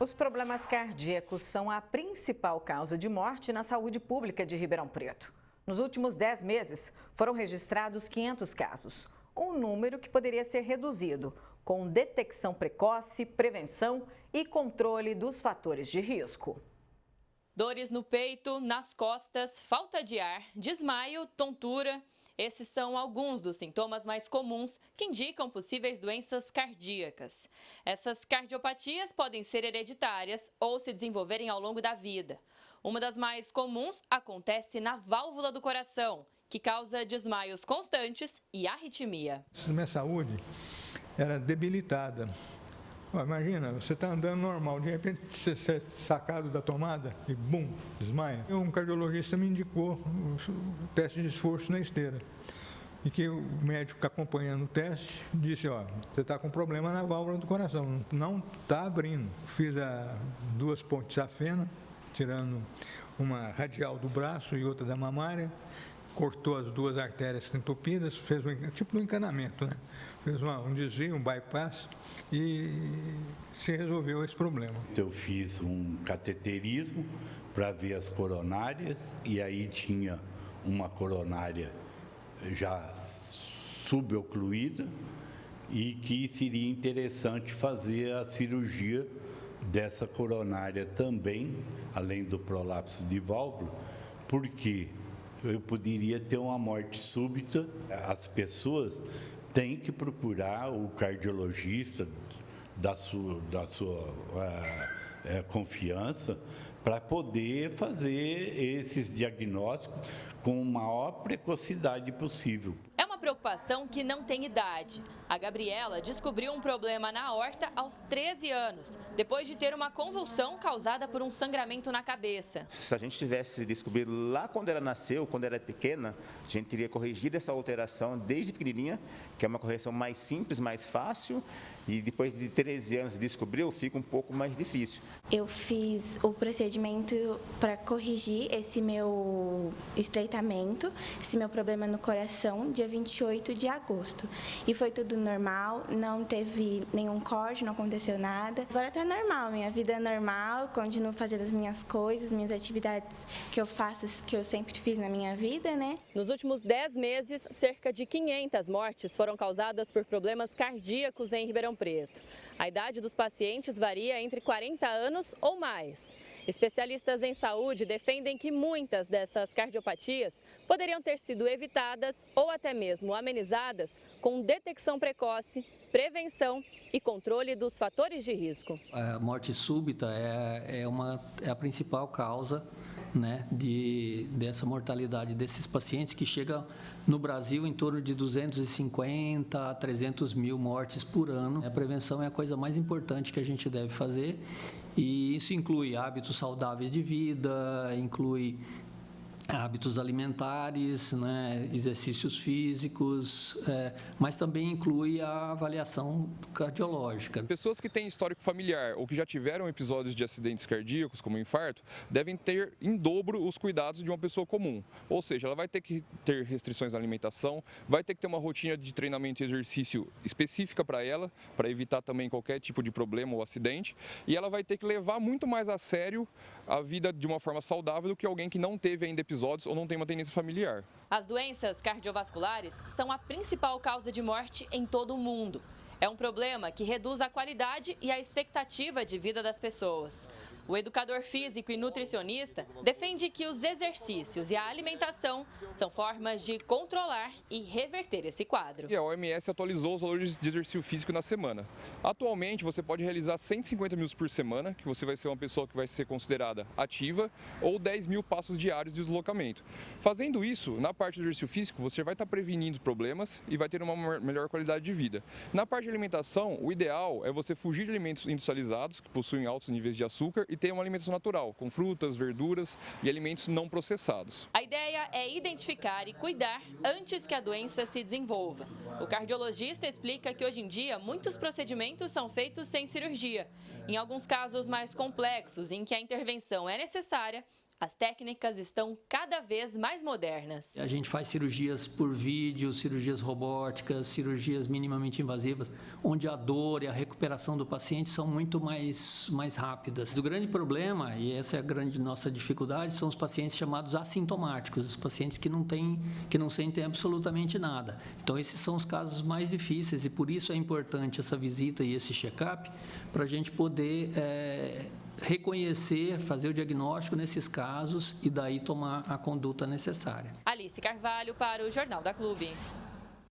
Os problemas cardíacos são a principal causa de morte na saúde pública de Ribeirão Preto. Nos últimos 10 meses, foram registrados 500 casos, um número que poderia ser reduzido com detecção precoce, prevenção e controle dos fatores de risco. Dores no peito, nas costas, falta de ar, desmaio, tontura. Esses são alguns dos sintomas mais comuns que indicam possíveis doenças cardíacas. Essas cardiopatias podem ser hereditárias ou se desenvolverem ao longo da vida. Uma das mais comuns acontece na válvula do coração, que causa desmaios constantes e arritmia. Minha saúde era debilitada. Imagina, você está andando normal, de repente você é sacado da tomada e bum, desmaia. Um cardiologista me indicou o teste de esforço na esteira. E que o médico acompanhando o teste disse, você está com problema na válvula do coração, não está abrindo. Fiz 2 pontes safena, tirando uma radial do braço e outra da mamária, cortou as 2 artérias entupidas, fez tipo um encanamento, né? Fez um desvio, um bypass e se resolveu esse problema. Eu fiz um cateterismo para ver as coronárias e aí tinha uma coronária já subocluída e que seria interessante fazer a cirurgia dessa coronária também, além do prolapso de válvula, porque eu poderia ter uma morte súbita. As pessoas têm que procurar o cardiologista da sua confiança para poder fazer esses diagnósticos com a maior precocidade possível. É uma preocupação que não tem idade. A Gabriela descobriu um problema na aorta aos 13 anos, depois de ter uma convulsão causada por um sangramento na cabeça. Se a gente tivesse descobrido lá quando ela nasceu, quando era pequena, a gente teria corrigido essa alteração desde pequenininha, que é uma correção mais simples, mais fácil, e depois de 13 anos de descobrir, fica um pouco mais difícil. Eu fiz o procedimento para corrigir esse meu estreitamento, esse meu problema no coração, dia 28 de agosto. E foi tudo normal, não teve nenhum corte, não aconteceu nada. Agora está normal, minha vida é normal, continuo fazendo as minhas coisas, minhas atividades que eu faço, que eu sempre fiz na minha vida, né? Nos últimos 10 meses, cerca de 500 mortes foram causadas por problemas cardíacos em Ribeirão Preto. A idade dos pacientes varia entre 40 anos ou mais. Especialistas em saúde defendem que muitas dessas cardiopatias poderiam ter sido evitadas ou até mesmo amenizadas com detecção precoce, prevenção e controle dos fatores de risco. A morte súbita é a principal causa, né, dessa mortalidade desses pacientes, que chega no Brasil em torno de 250 a 300 mil mortes por ano. A prevenção é a coisa mais importante que a gente deve fazer, e isso inclui hábitos saudáveis de vida, inclui hábitos alimentares, né, exercícios físicos, mas também inclui a avaliação cardiológica. Pessoas que têm histórico familiar ou que já tiveram episódios de acidentes cardíacos, como infarto, devem ter em dobro os cuidados de uma pessoa comum. Ou seja, ela vai ter que ter restrições na alimentação, vai ter que ter uma rotina de treinamento e exercício específica para ela, para evitar também qualquer tipo de problema ou acidente, e ela vai ter que levar muito mais a sério a vida de uma forma saudável do que alguém que não teve ainda episódios ou não tem uma tendência familiar. As doenças cardiovasculares são a principal causa de morte em todo o mundo. É um problema que reduz a qualidade e a expectativa de vida das pessoas. O educador físico e nutricionista defende que os exercícios e a alimentação são formas de controlar e reverter esse quadro. E a OMS atualizou os valores de exercício físico na semana. Atualmente, você pode realizar 150 minutos por semana, que você vai ser uma pessoa que vai ser considerada ativa, ou 10 mil passos diários de deslocamento. Fazendo isso, na parte do exercício físico, você vai estar prevenindo problemas e vai ter uma melhor qualidade de vida. Na parte de alimentação, o ideal é você fugir de alimentos industrializados, que possuem altos níveis de açúcar, e ter uma alimentação natural, com frutas, verduras e alimentos não processados. A ideia é identificar e cuidar antes que a doença se desenvolva. O cardiologista explica que hoje em dia muitos procedimentos são feitos sem cirurgia. Em alguns casos mais complexos, em que a intervenção é necessária, As técnicas estão cada vez mais modernas. A gente faz cirurgias por vídeo, cirurgias robóticas, cirurgias minimamente invasivas, onde a dor e a recuperação do paciente são muito mais rápidas. O grande problema, e essa é a grande nossa dificuldade, são os pacientes chamados assintomáticos, os pacientes que não sentem absolutamente nada. Então, esses são os casos mais difíceis e por isso é importante essa visita e esse check-up para a gente poder reconhecer, fazer o diagnóstico nesses casos e daí tomar a conduta necessária. Alice Carvalho para o Jornal da Clube.